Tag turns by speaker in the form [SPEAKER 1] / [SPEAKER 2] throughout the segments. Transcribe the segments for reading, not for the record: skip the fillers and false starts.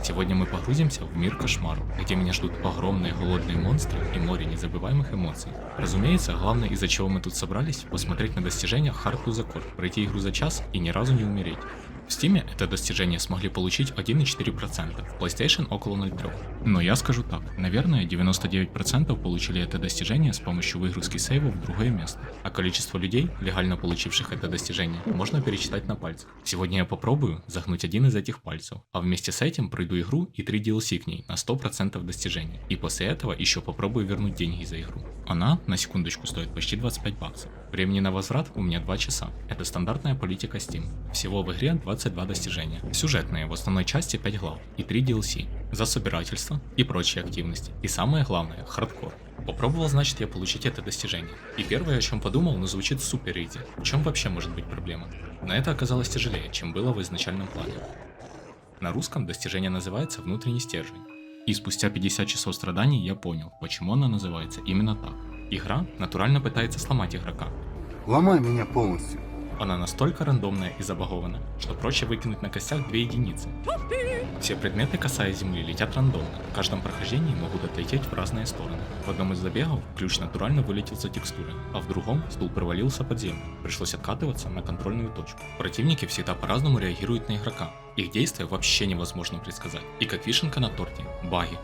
[SPEAKER 1] Сегодня мы погрузимся в мир кошмаров, где меня ждут огромные голодные монстры и море незабываемых эмоций. Разумеется, главное, из-за чего мы тут собрались, посмотреть на достижения Hard to the Core, пройти игру за час и ни разу не умереть. В Steam это достижение смогли получить 1,4%, в PlayStation около 0,3%. Но я скажу так, наверное, 99% получили это достижение с помощью выгрузки сейвов в другое место. А количество людей, легально получивших это достижение, можно пересчитать на пальцах. Сегодня я попробую загнуть один из этих пальцев, а вместе с этим пройду игру и 3 DLC к ней на 100% достижений. И после этого еще попробую вернуть деньги за игру. Она, на секундочку, стоит почти 25 баксов. Времени на возврат у меня 2 часа. Это стандартная политика Steam. Всего в игре 22 достижения. Сюжетные, в основной части 5 глав и 3 DLC. За собирательство и прочие активности. И самое главное, хардкор. Попробовал, значит, я получить это достижение. И первое, о чем подумал, но звучит супер изи. В чем вообще может быть проблема? Но это оказалось тяжелее, чем было в изначальном плане. На русском достижение называется «Внутренний стержень». И спустя 50 часов страданий я понял, почему она называется именно так. Игра натурально пытается сломать игрока.
[SPEAKER 2] Ломай меня полностью.
[SPEAKER 1] Она настолько рандомная и забагована, что проще выкинуть на костях 2 единицы. Все предметы, касаясь земли, летят рандомно. В каждом прохождении могут отлететь в разные стороны. В одном из забегов ключ натурально вылетел за текстуры, а в другом стул провалился под землю. Пришлось откатываться на контрольную точку. Противники всегда по-разному реагируют на игрока. Их действия вообще невозможно предсказать. И как вишенка на торте – баги.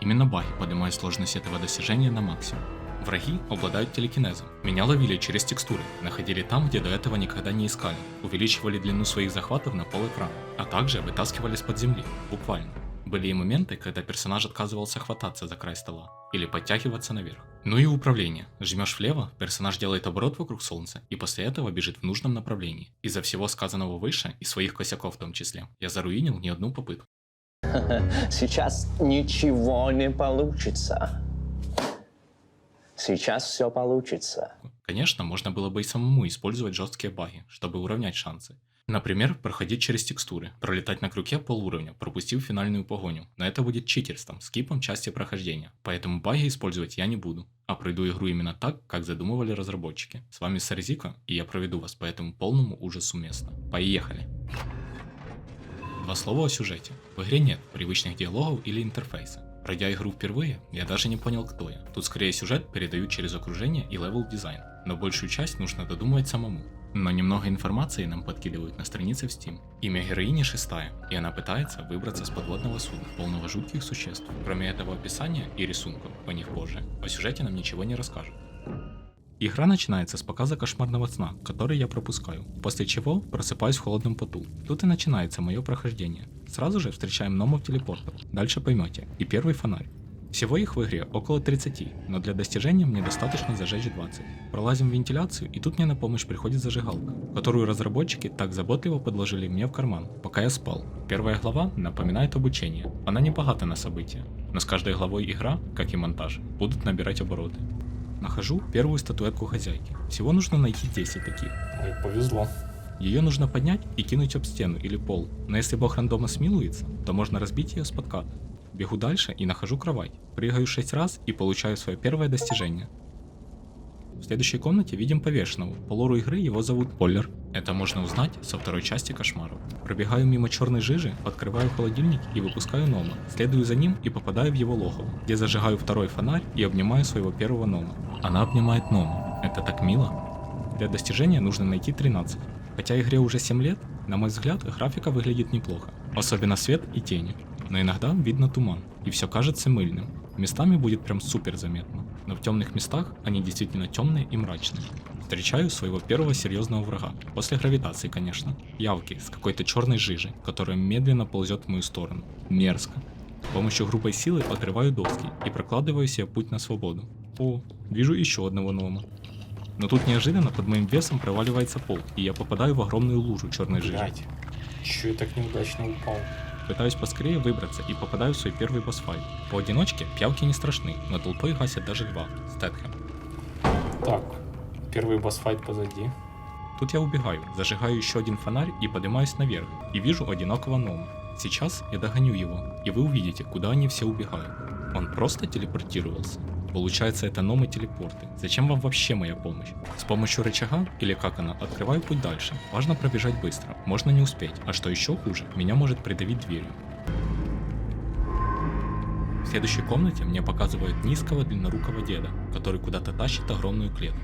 [SPEAKER 1] Именно баги поднимают сложность этого достижения на максимум. Враги обладают телекинезом. Меня ловили через текстуры, находили там, где до этого никогда не искали, увеличивали длину своих захватов на пол-экрана, а также вытаскивали с-под земли, буквально. Были и моменты, когда персонаж отказывался хвататься за край стола или подтягиваться наверх. Ну и управление. Жмешь влево, персонаж делает оборот вокруг солнца и после этого бежит в нужном направлении. Из-за всего сказанного выше и своих косяков в том числе, я заруинил не одну попытку.
[SPEAKER 3] Сейчас ничего не получится. Сейчас все получится.
[SPEAKER 1] Конечно, можно было бы и самому использовать жесткие баги, чтобы уравнять шансы. Например, проходить через текстуры, пролетать на крюке полуровня, пропустив финальную погоню. Но это будет читерством, скипом части прохождения. Поэтому баги использовать я не буду. А пройду игру именно так, как задумывали разработчики. С вами Сарзико, и я проведу вас по этому полному ужасу места. Поехали! 2 слова о сюжете. В игре нет привычных диалогов или интерфейса. Пройдя игру впервые, я даже не понял, кто я. Тут скорее сюжет передают через окружение и левел дизайн, но большую часть нужно додумывать самому. Но немного информации нам подкидывают на странице в Steam. Имя героини Шестая, и она пытается выбраться с подводного судна, полного жутких существ. Кроме этого описания и рисунков, по них позже, о сюжете нам ничего не расскажут. Игра начинается с показа кошмарного сна, который я пропускаю, после чего просыпаюсь в холодном поту. Тут и начинается мое прохождение. Сразу же встречаем номов-телепортов, дальше поймете, и первый фонарь. Всего их в игре около 30, но для достижения мне достаточно зажечь 20. Пролазим в вентиляцию, и тут мне на помощь приходит зажигалка, которую разработчики так заботливо подложили мне в карман, пока я спал. Первая глава напоминает обучение, она не богата на события, но с каждой главой игра, как и монтаж, будут набирать обороты. Нахожу первую статуэтку хозяйки. Всего нужно найти 10 таких.
[SPEAKER 4] Ой, повезло.
[SPEAKER 1] Ее нужно поднять и кинуть об стену или пол, но если бог рандома смилуется, то можно разбить ее с подката. Бегу дальше и нахожу кровать, прыгаю 6 раз и получаю свое первое достижение. В следующей комнате видим повешенного, по лору игры его зовут Поллер. Это можно узнать со второй части кошмаров. Пробегаю мимо черной жижи, открываю холодильник и выпускаю Нома. Следую за ним и попадаю в его логово, где зажигаю второй фонарь и обнимаю своего первого Нома. Она обнимает Нома. Это так мило. Для достижения нужно найти 13. Хотя игре уже 7 лет, на мой взгляд, графика выглядит неплохо. Особенно свет и тени. Но иногда видно туман, и все кажется мыльным. Местами будет прям супер заметно. Но в темных местах они действительно темные и мрачные. Встречаю своего первого серьезного врага. После гравитации, конечно. Явки с какой-то черной жижи, которая медленно ползет в мою сторону. Мерзко. С помощью грубой силы отрываю доски и прокладываю себе путь на свободу. О, вижу еще одного Нома. Но тут неожиданно под моим весом проваливается пол, и я попадаю в огромную лужу черной жижи.
[SPEAKER 4] Блять, чё я так неудачно упал?
[SPEAKER 1] Пытаюсь поскорее выбраться и попадаю в свой первый босс-файт. Поодиночке пиявки не страшны, но толпой гасят даже льва. Стэтхэм.
[SPEAKER 4] Так, первый босс-файт позади.
[SPEAKER 1] Тут я убегаю, зажигаю еще один фонарь и поднимаюсь наверх, и вижу одинокого Нома. Сейчас я догоню его, и вы увидите, куда они все убегают. Он просто телепортировался. Получается, это номы-телепорты. Зачем вам вообще моя помощь? С помощью рычага, или как она, открываю путь дальше. Важно пробежать быстро, можно не успеть, а что еще хуже, меня может придавить дверью. В следующей комнате мне показывают низкого длиннорукого деда, который куда-то тащит огромную клетку.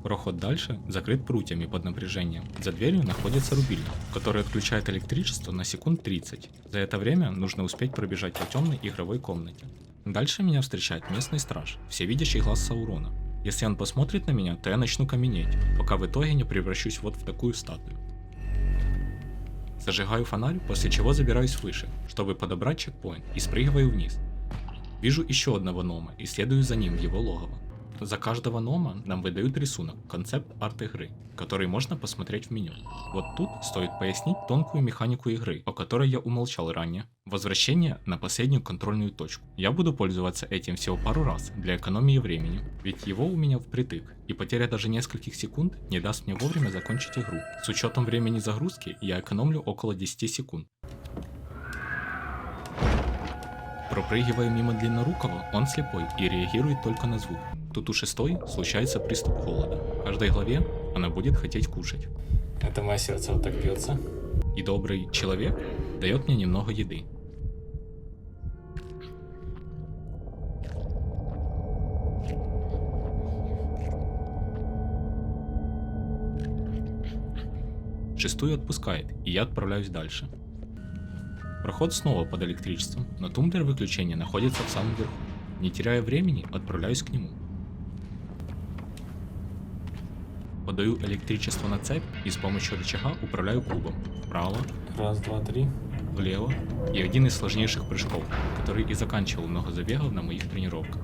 [SPEAKER 1] Проход дальше закрыт прутьями под напряжением. За дверью находится рубильник, который отключает электричество на секунд 30. За это время нужно успеть пробежать по темной игровой комнате. Дальше меня встречает местный страж, всевидящий глаз Саурона. Если он посмотрит на меня, то я начну каменеть, пока в итоге не превращусь вот в такую статую. Зажигаю фонарь, после чего забираюсь выше, чтобы подобрать чекпоинт, и спрыгиваю вниз. Вижу еще одного Нома и следую за ним в его логово. За каждого Нома нам выдают рисунок, концепт-арт игры, который можно посмотреть в меню. Вот тут стоит пояснить тонкую механику игры, о которой я умолчал ранее. Возвращение на последнюю контрольную точку. Я буду пользоваться этим всего пару раз, для экономии времени, ведь его у меня впритык, и потеря даже нескольких секунд не даст мне вовремя закончить игру. С учетом времени загрузки я экономлю около 10 секунд. Пропрыгивая мимо длиннорукого, он слепой и реагирует только на звук. Тут у шестой случается приступ холода. В каждой главе она будет хотеть кушать.
[SPEAKER 4] Это мое сердце вот так бьется.
[SPEAKER 1] И добрый человек дает мне немного еды. Шестую отпускает, и я отправляюсь дальше. Проход снова под электричеством, но тумблер выключения находится в самом верху. Не теряя времени, отправляюсь к нему. Подаю электричество на цепь и с помощью рычага управляю кубом. Вправо,
[SPEAKER 4] Раз, два, три.
[SPEAKER 1] влево и один из сложнейших прыжков, который и заканчивал много забегов на моих тренировках.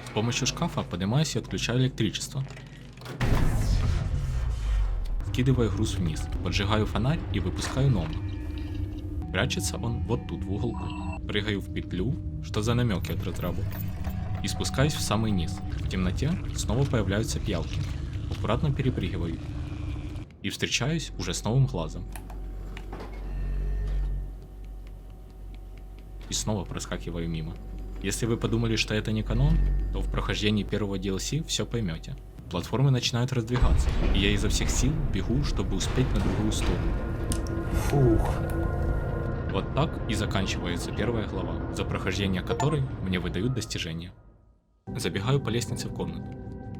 [SPEAKER 1] С помощью шкафа поднимаюсь и отключаю электричество. Скидываю груз вниз, поджигаю фонарь и выпускаю Нома. Прячется он вот тут в уголку. Прыгаю в петлю, что за намеки от разраба, и спускаюсь в самый низ. В темноте снова появляются пиявки. Аккуратно перепрыгиваю и встречаюсь уже с новым глазом. И снова проскакиваю мимо. Если вы подумали, что это не канон, то в прохождении первого DLC все поймете. Платформы начинают раздвигаться, и я изо всех сил бегу, чтобы успеть на другую сторону.
[SPEAKER 4] Фух.
[SPEAKER 1] Вот так и заканчивается первая глава, за прохождение которой мне выдают достижения. Забегаю по лестнице в комнату,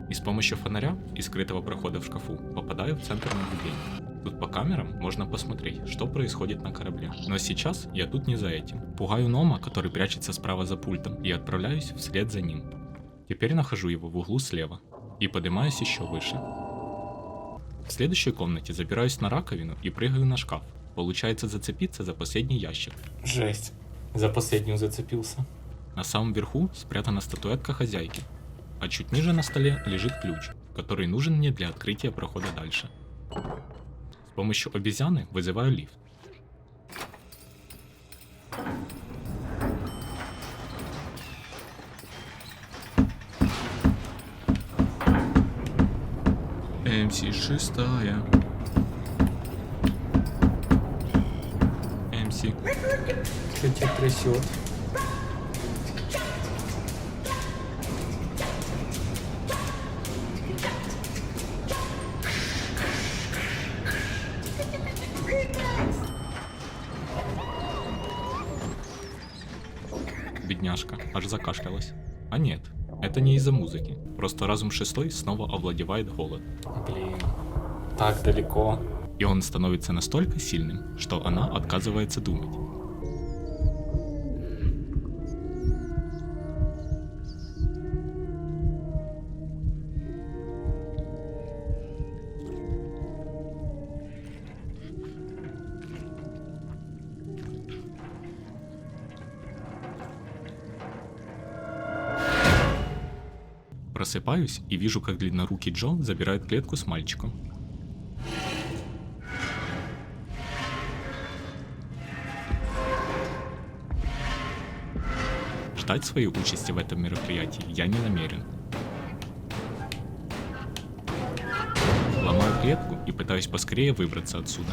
[SPEAKER 1] и с помощью фонаря и скрытого прохода в шкафу попадаю в центр наблюдения. Тут по камерам можно посмотреть, что происходит на корабле. Но сейчас я тут не за этим. Пугаю Нома, который прячется справа за пультом, и отправляюсь вслед за ним. Теперь нахожу его в углу слева и поднимаюсь еще выше. В следующей комнате забираюсь на раковину и прыгаю на шкаф. Получается зацепиться за последний ящик.
[SPEAKER 4] Жесть. За последнюю зацепился.
[SPEAKER 1] На самом верху спрятана статуэтка хозяйки, а чуть ниже на столе лежит ключ, который нужен мне для открытия прохода дальше. С помощью обезьяны вызываю лифт. МС-6. МС.
[SPEAKER 4] Что тебя трясет?
[SPEAKER 1] Бедняжка, аж закашлялась. А нет, это не из-за музыки. Просто разум шестой снова овладевает голод.
[SPEAKER 4] Блин. Так далеко.
[SPEAKER 1] И он становится настолько сильным, что она отказывается думать. Просыпаюсь и вижу, как длиннорукий Джо забирает клетку с мальчиком. Ждать своей участи в этом мероприятии я не намерен. Ломаю клетку и пытаюсь поскорее выбраться отсюда.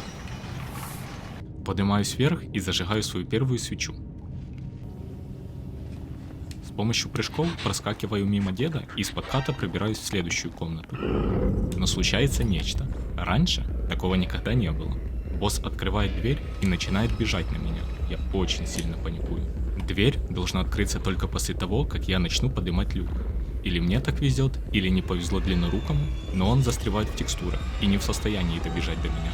[SPEAKER 1] Поднимаюсь вверх и зажигаю свою первую свечу. С помощью прыжков проскакиваю мимо деда и из подката пробираюсь в следующую комнату. Но случается нечто. Раньше такого никогда не было. Босс открывает дверь и начинает бежать на меня. Я очень сильно паникую. Дверь должна открыться только после того, как я начну поднимать люк. Или мне так везет, или не повезло длиннорукому, но он застревает в текстурах и не в состоянии добежать до меня.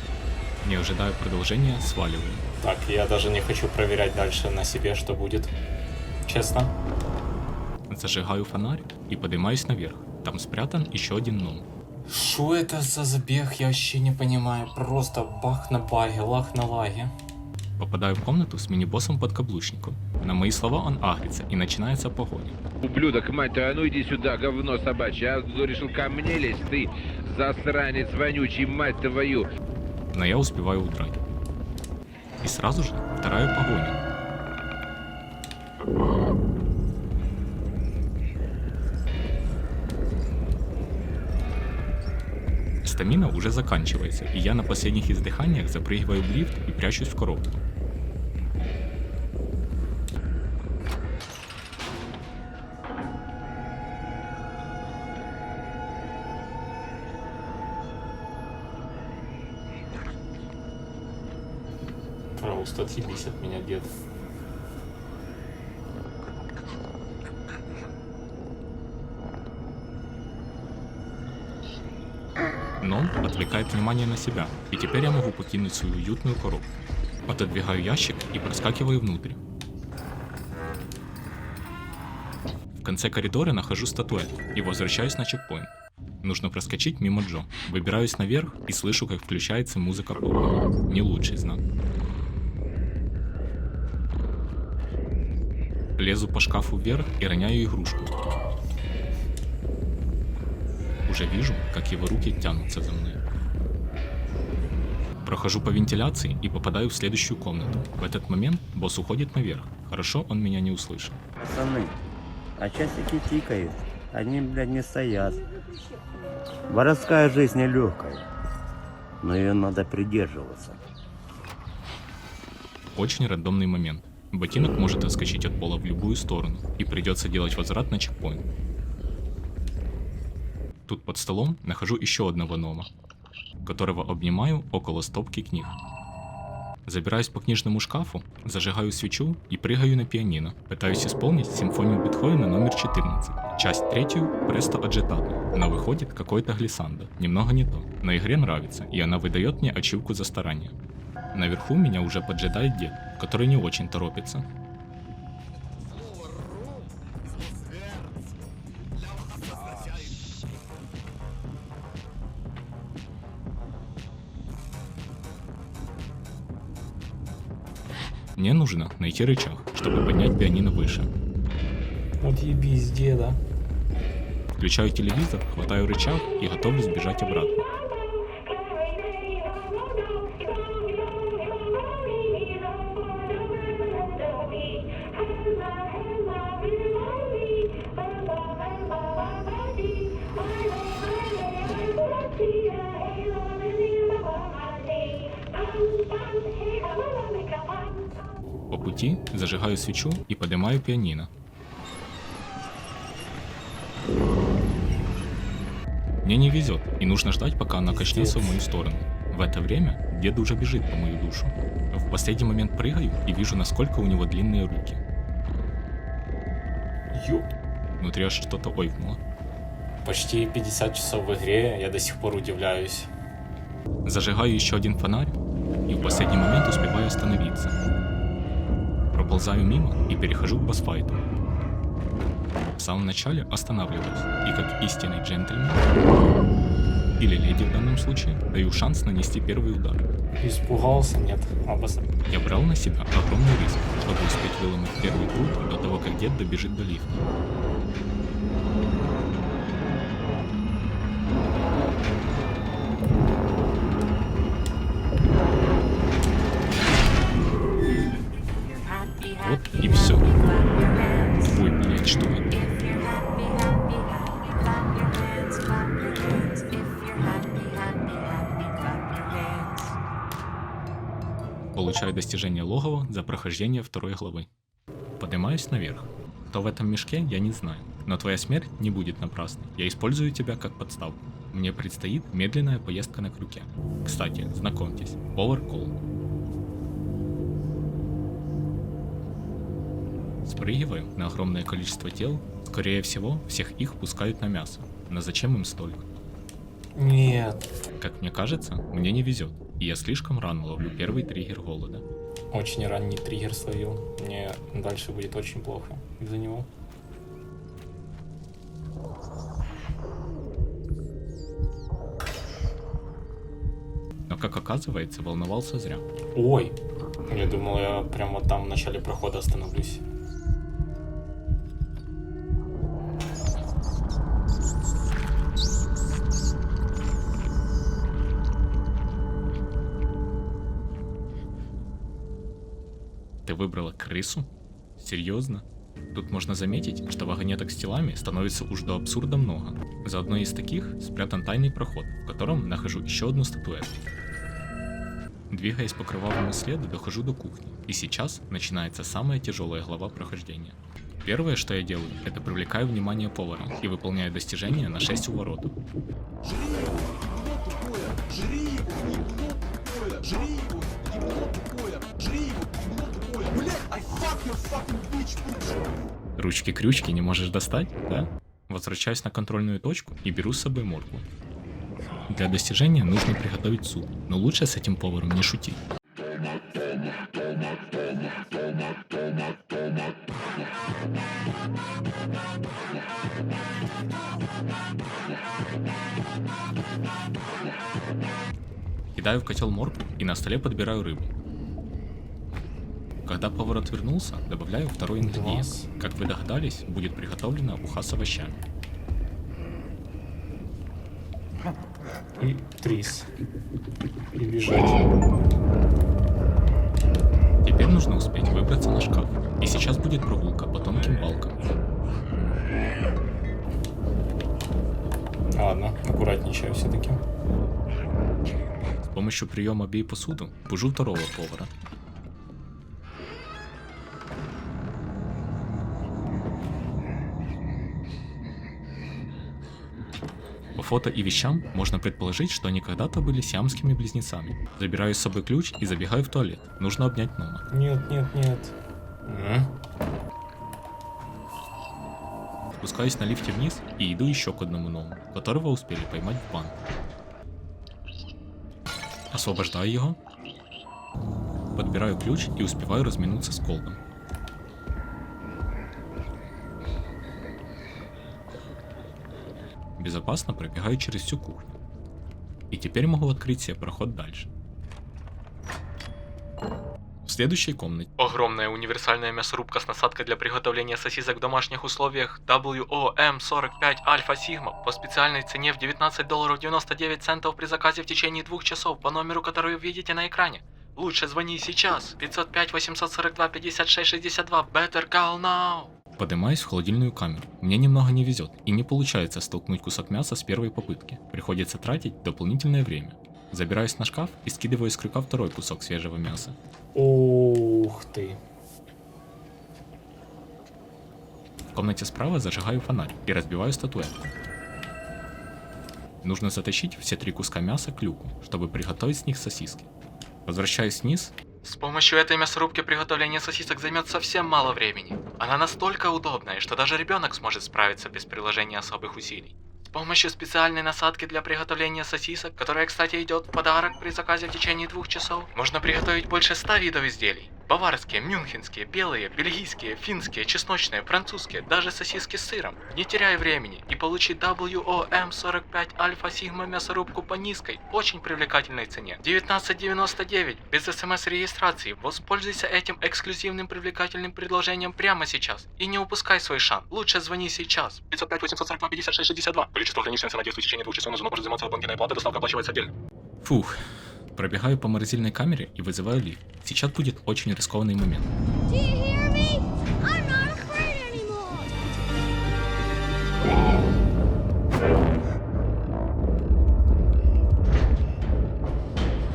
[SPEAKER 1] Не ожидая продолжения, сваливаю.
[SPEAKER 4] Так, я даже не хочу проверять дальше на себе, что будет. Честно.
[SPEAKER 1] Зажигаю фонарь и поднимаюсь наверх. Там спрятан еще один ном.
[SPEAKER 4] Что это за забег, я вообще не понимаю. Просто бах на баге, лах на лаге.
[SPEAKER 1] Попадаю в комнату с мини-боссом-подкаблучником. На мои слова он агрится и начинается погоня.
[SPEAKER 5] Ублюдок, мать твою, а ну иди сюда, говно собачье. А решил ко мне лезть, ты засранец вонючий, мать твою.
[SPEAKER 1] Но я успеваю удрать. И сразу же вторая погоня. Стамина уже заканчивается, и я на последних издыханиях запрыгиваю в лифт и прячусь в коробку.
[SPEAKER 4] Пожалуйста, отъебись от меня, дед.
[SPEAKER 1] Но отвлекает внимание на себя, и теперь я могу покинуть свою уютную коробку. Отодвигаю ящик и проскакиваю внутрь. В конце коридора нахожу статуэтку и возвращаюсь на чекпоинт. Нужно проскочить мимо Джо. Выбираюсь наверх и слышу, как включается музыка погони. Не лучший знак. Лезу по шкафу вверх и роняю игрушку. Уже вижу, как его руки тянутся за мной. Прохожу по вентиляции и попадаю в следующую комнату. В этот момент босс уходит наверх. Хорошо, он меня не услышал.
[SPEAKER 6] Пацаны, а часики тикают, они, блядь, не стоят. Воровская жизнь нелегкая, но ее надо придерживаться.
[SPEAKER 1] Очень рандомный момент. Ботинок может отскочить от пола в любую сторону, и придется делать возврат на чекпоинт. Тут под столом нахожу еще одного нома, которого обнимаю около стопки книг. Забираюсь по книжному шкафу, зажигаю свечу и прыгаю на пианино. Пытаюсь исполнить симфонию Бетховена номер 14, часть 3, Престо Аджитато, но выходит какой-то глиссандо, немного не то. Но игре нравится, и она выдает мне ачивку за старание. Наверху меня уже поджидает дед, который не очень торопится. Мне нужно найти рычаг, чтобы поднять пианино выше.
[SPEAKER 4] Отъебись, деда.
[SPEAKER 1] Включаю телевизор, хватаю рычаг и готовлюсь бежать обратно. По пути зажигаю свечу и поднимаю пианино. Мне не везет, и нужно ждать, пока она качнется в мою сторону. В это время дед уже бежит по мою душу. В последний момент прыгаю и вижу, насколько у него длинные руки.
[SPEAKER 4] Ёп.
[SPEAKER 1] Внутри аж что-то ойкнуло.
[SPEAKER 4] Почти 50 часов в игре, я до сих пор удивляюсь.
[SPEAKER 1] Зажигаю еще один фонарь и в последний момент успеваю остановиться. Проползаю мимо и перехожу к босс-файту. В самом начале останавливаюсь и как истинный джентльмен, или леди в данном случае, даю шанс нанести первый удар.
[SPEAKER 4] Испугался? Нет.
[SPEAKER 1] Я брал на себя огромный риск, чтобы успеть выломать первый путь до того, как дед добежит до лифта. Вот и все. Ой, блядь, что это? Получаю достижение логова за прохождение второй главы. Поднимаюсь наверх. Кто в этом мешке, я не знаю. Но твоя смерть не будет напрасной. Я использую тебя как подставку. Мне предстоит медленная поездка на крюке. Кстати, знакомьтесь, Power Call. Спрыгиваю на огромное количество тел. Скорее всего, всех их пускают на мясо. Но зачем им столько?
[SPEAKER 4] Нет.
[SPEAKER 1] Как мне кажется, мне не везет, и я слишком рано ловлю первый триггер голода.
[SPEAKER 4] Очень ранний триггер словил. Мне дальше будет очень плохо из-за него.
[SPEAKER 1] Но, как оказывается, волновался зря.
[SPEAKER 4] Ой. Я думал, я прям вот там в начале прохода остановлюсь.
[SPEAKER 1] Ты выбрала крысу? Серьезно? Тут можно заметить, что вагонеток с телами становится уж до абсурда много. За одной из таких спрятан тайный проход, в котором нахожу еще одну статуэтку. Двигаясь по кровавому следу, дохожу до кухни, и сейчас начинается самая тяжелая глава прохождения. Первое, что я делаю, это привлекаю внимание повара и выполняю достижение на 6 уворотов. Ручки-крючки не можешь достать, да? Возвращаюсь на контрольную точку и беру с собой моркву. Для достижения нужно приготовить суп, но лучше с этим поваром не шутить. Кидаю в котел моркву и на столе подбираю рыбу. Когда повар отвернулся, добавляю второй ингредиент. Как вы догадались, будет приготовлена уха с овощами.
[SPEAKER 4] И трис. И бежать.
[SPEAKER 1] Теперь нужно успеть выбраться на шкаф. И сейчас будет прогулка по тонким балкам.
[SPEAKER 4] Ладно, аккуратничаю все-таки.
[SPEAKER 1] С помощью приема «бей посуду» бужу второго повара. По фото и вещам можно предположить, что они когда-то были сиамскими близнецами. Забираю с собой ключ и забегаю в туалет. Нужно обнять Нома.
[SPEAKER 4] Нет, нет, нет.
[SPEAKER 1] Спускаюсь на лифте вниз и иду еще к одному Ному, которого успели поймать в банк. Освобождаю его. Подбираю ключ и успеваю разминуться с Колдом. Безопасно пробегаю через всю кухню. И теперь могу открыть себе проход дальше. В следующей комнате огромная универсальная мясорубка с насадкой для приготовления сосисок в домашних условиях WOM45 Альфа Сигма по специальной цене в $19.99 при заказе в течение 2 часов по номеру, который вы видите на экране. Лучше звони сейчас. 505-842-5662. Better call now. Поднимаюсь в холодильную камеру. Мне немного не везет, и не получается столкнуть кусок мяса с первой попытки. Приходится тратить дополнительное время. Забираюсь на шкаф и скидываю с крюка второй кусок свежего мяса.
[SPEAKER 4] Ух ты.
[SPEAKER 1] В комнате справа зажигаю фонарь и разбиваю статуэтку. Нужно затащить все 3 куска мяса к люку, чтобы приготовить с них сосиски. Возвращаюсь вниз. С помощью этой мясорубки приготовление сосисок займет совсем мало времени. Она настолько удобная, что даже ребенок сможет справиться без приложения особых усилий. С помощью специальной насадки для приготовления сосисок, которая, кстати, идет в подарок при заказе в течение 2 часов, можно приготовить больше 100 видов изделий. Баварские, мюнхенские, белые, бельгийские, финские, чесночные, французские, даже сосиски с сыром. Не теряй времени и получи WOM45 Альфа Сигма мясорубку по низкой, очень привлекательной цене. 19,99 без смс-регистрации. Воспользуйся этим эксклюзивным привлекательным предложением прямо сейчас. И не упускай свой шанс. Лучше звони сейчас. 505-842-5662. Количество ограниченное на действие в течение 2 часов, но звонок может взиматься банкинной платы, доставка оплачивается отдельно. Фух. Пробегаю по морозильной камере и вызываю лифт. Сейчас будет очень рискованный момент.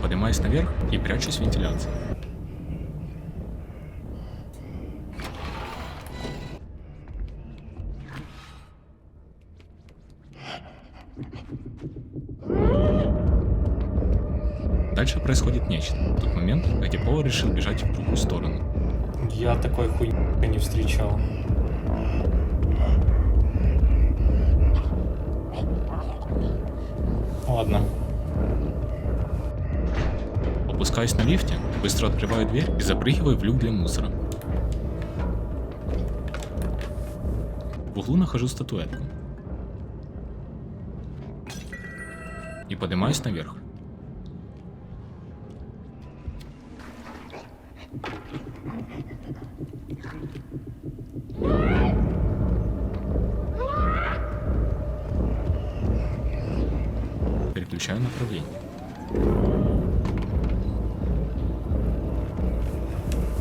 [SPEAKER 1] Поднимаюсь наверх и прячусь в вентиляции. Дальше происходит нечто. В тот момент, где повар решил бежать в другую сторону.
[SPEAKER 4] Я такой хуйни не встречал. Ладно.
[SPEAKER 1] Опускаюсь на лифте, быстро открываю дверь и запрыгиваю в люк для мусора. В углу нахожу статуэтку. И поднимаюсь наверх. Переключаю направление.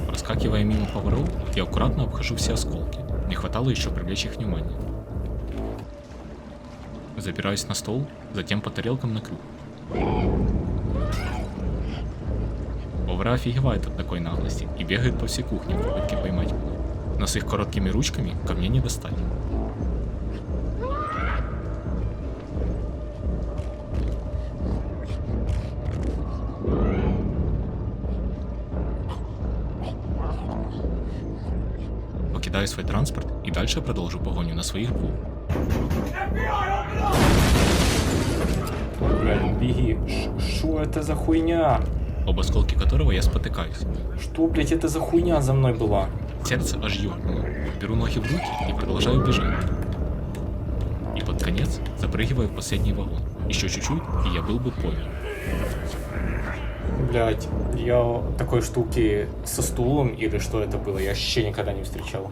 [SPEAKER 1] Проскакивая мимо поворот, я аккуратно обхожу все осколки. Не хватало еще привлечь их внимание. Забираюсь на стол, затем по тарелкам на крюк. Повара офигевают от такой наглости и бегают по всей кухне в попытке поймать меня. Но с их короткими ручками ко мне не достать. Покидаю свой транспорт и дальше продолжу погоню на своих двух.
[SPEAKER 4] Блядь, беги. Что это за хуйня?
[SPEAKER 1] Об осколке которого я спотыкаюсь.
[SPEAKER 4] Что, блядь, это за хуйня за мной была?
[SPEAKER 1] Сердце аж ёкнуло. Беру ноги в руки и продолжаю бежать. И под конец запрыгиваю в последний вагон. Еще чуть-чуть, и я был бы понял.
[SPEAKER 4] Блядь, я такой штуки со стулом или что это было, я вообще никогда не встречал.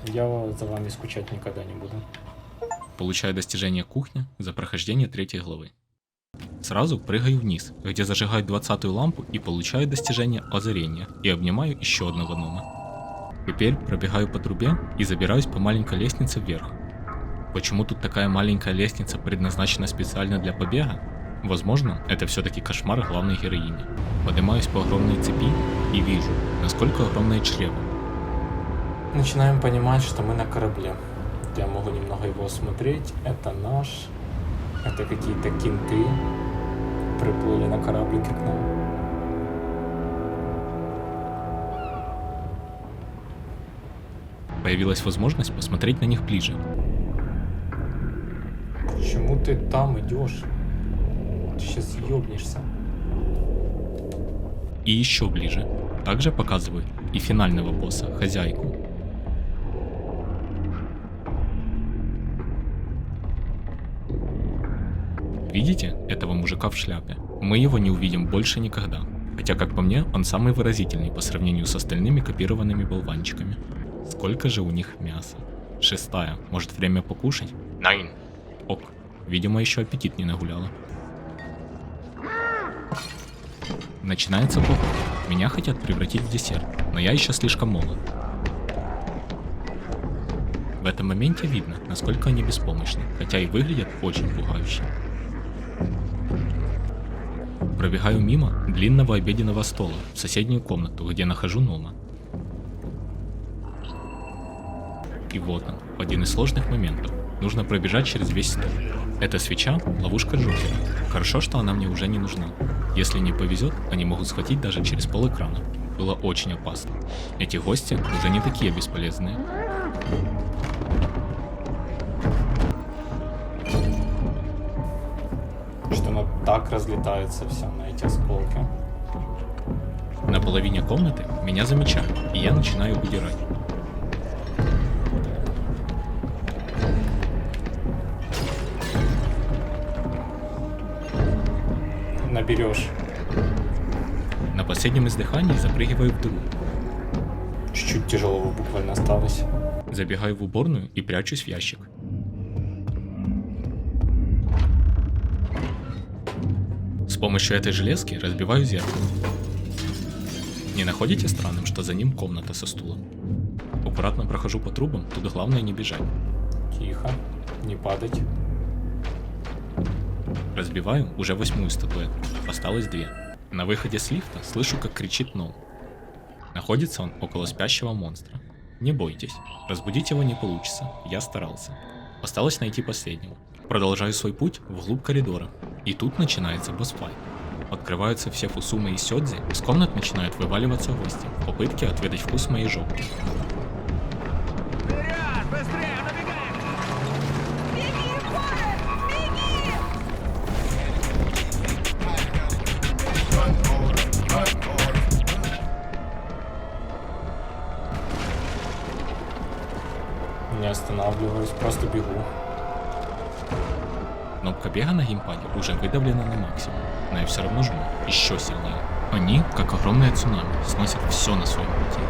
[SPEAKER 4] Я за вами скучать никогда не буду.
[SPEAKER 1] Получаю достижение кухня за прохождение 3 главы. Сразу прыгаю вниз, где зажигаю 20-ю лампу и получаю достижение озарения и обнимаю еще одного гнома. Теперь пробегаю по трубе и забираюсь по маленькой лестнице вверх. Почему тут такая маленькая лестница предназначена специально для побега? Возможно, это все-таки кошмар главной героини. Поднимаюсь по огромной цепи и вижу, насколько огромное чрево.
[SPEAKER 4] Начинаем понимать, что мы на корабле. Я могу немного его осмотреть. Это наш. Это какие-то кенты приплыли на кораблике к нам.
[SPEAKER 1] Появилась возможность посмотреть на них ближе.
[SPEAKER 4] Почему ты там идешь? Ты сейчас ёбнешься.
[SPEAKER 1] И еще ближе. Также показывают и финального босса, хозяйку. Видите этого мужика в шляпе? Мы его не увидим больше никогда. Хотя, как по мне, он самый выразительный по сравнению с остальными копированными болванчиками. Сколько же у них мяса? 6-я. Может, время покушать? 9. Ок. Видимо, еще аппетит не нагуляла. Начинается поход. Меня хотят превратить в десерт, но я еще слишком молод. В этом моменте видно, насколько они беспомощны, хотя и выглядят очень пугающе. Пробегаю мимо длинного обеденного стола в соседнюю комнату, где нахожу гнома. И вот он, один из сложных моментов. Нужно пробежать через весь стол. Эта свеча – ловушка Джокера. Хорошо, что она мне уже не нужна. Если не повезет, они могут схватить даже через полэкрана. Было очень опасно. Эти гости уже не такие бесполезные.
[SPEAKER 4] Что она так разлетается вся на эти осколки.
[SPEAKER 1] На половине комнаты меня замечают, и я начинаю удирать.
[SPEAKER 4] Наберешь.
[SPEAKER 1] На последнем издыхании запрыгиваю в дыру.
[SPEAKER 4] Чуть-чуть тяжелого буквально осталось.
[SPEAKER 1] Забегаю в уборную и прячусь в ящик. С помощью этой железки разбиваю зеркало. Не находите странным, что за ним комната со стулом? Аккуратно прохожу по трубам, тут главное не бежать.
[SPEAKER 4] Тихо. Не падать.
[SPEAKER 1] Разбиваю уже 8-ю статуэтку, осталось 2. На выходе с лифта слышу, как кричит Ноу. Находится он около спящего монстра. Не бойтесь, разбудить его не получится, я старался. Осталось найти последнего. Продолжаю свой путь вглубь коридора, и тут начинается босс-файт. Открываются все фусумы и сёдзи, из комнат начинают вываливаться гости в попытке отведать вкус моей жопы.
[SPEAKER 4] Не останавливаюсь, просто бегу.
[SPEAKER 1] Кнопка бега на геймпаде уже выдавлена на максимум, но я все равно жму еще сильнее. Они, как огромное цунами, сносят все на своем пути.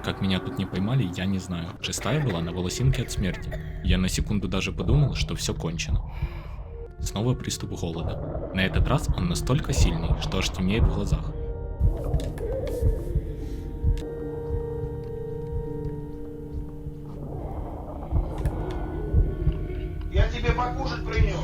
[SPEAKER 1] Как меня тут не поймали, я не знаю. Шестая была на волосинке от смерти. Я на секунду даже подумал, что все кончено. Снова приступ голода. На этот раз он настолько сильный, что аж темнеет в глазах.
[SPEAKER 7] Я тебе покушать принес.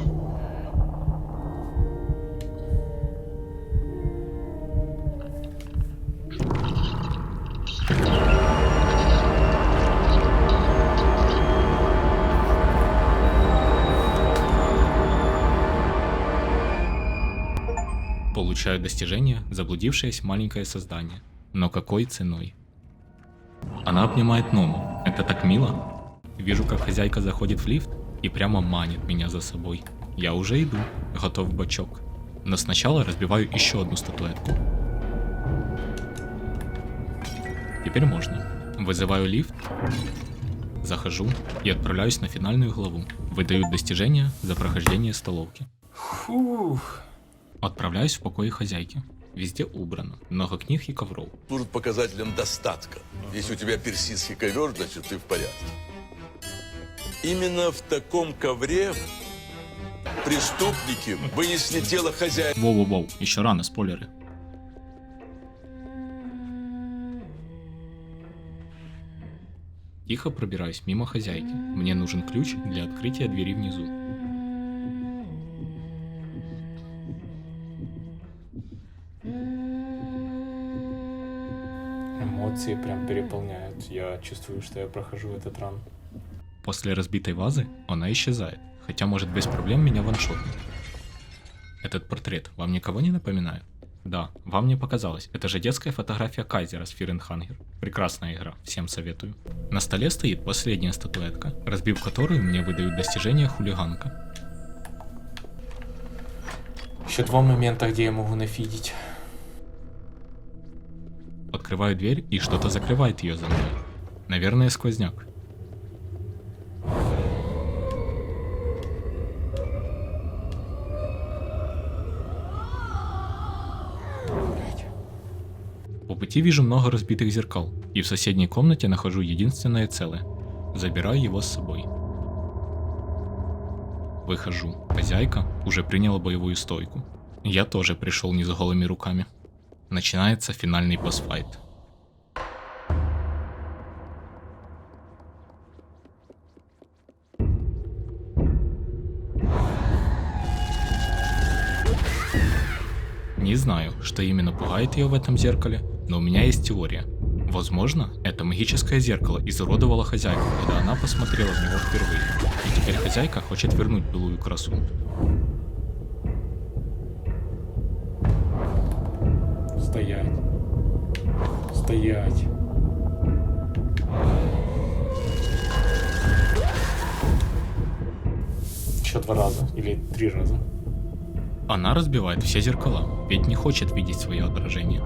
[SPEAKER 1] Получаю достижение «Заблудившееся маленькое создание». Но какой ценой? Она обнимает Ному. Это так мило. Вижу, как хозяйка заходит в лифт и прямо манит меня за собой. Я уже иду, готов в бачок. Но сначала разбиваю еще одну статуэтку. Теперь можно. Вызываю лифт, захожу и отправляюсь на финальную главу. Выдают достижения за прохождение столовки.
[SPEAKER 4] Фух.
[SPEAKER 1] Отправляюсь в покои хозяйки. Везде убрано, много книг и ковров.
[SPEAKER 8] Служит показателем достатка. Если у тебя персидский ковер, значит ты в порядке. Именно в таком ковре преступники вынесли тело хозяина.
[SPEAKER 1] Воу-воу-воу, еще рано, спойлеры. Тихо пробираюсь мимо хозяйки. Мне нужен ключ для открытия двери внизу.
[SPEAKER 4] Эмоции прям переполняют. Я чувствую, что я прохожу этот ран.
[SPEAKER 1] После разбитой вазы она исчезает, хотя может без проблем меня ваншотнуть. Этот портрет вам никого не напоминает? Да, вам не показалось, это же детская фотография Кайзера с Fear and Hunger. Прекрасная игра, всем советую. На столе стоит последняя статуэтка, разбив которую мне выдают достижение хулиганка.
[SPEAKER 4] Еще два момента, где я могу нафидить.
[SPEAKER 1] Открываю дверь, и что-то закрывает ее за мной. Наверное, сквозняк. По пути вижу много разбитых зеркал, и в соседней комнате нахожу единственное целое. Забираю его с собой. Выхожу. Хозяйка уже приняла боевую стойку. Я тоже пришел не с голыми руками. Начинается финальный босс-файт. Не знаю, что именно пугает ее в этом зеркале, но у меня есть теория. Возможно, это магическое зеркало изуродовало хозяйку, когда она посмотрела в него впервые. И теперь хозяйка хочет вернуть былую красу.
[SPEAKER 4] Стоять. Стоять. Еще 2 раза или 3 раза.
[SPEAKER 1] Она разбивает все зеркала, ведь не хочет видеть свое отражение.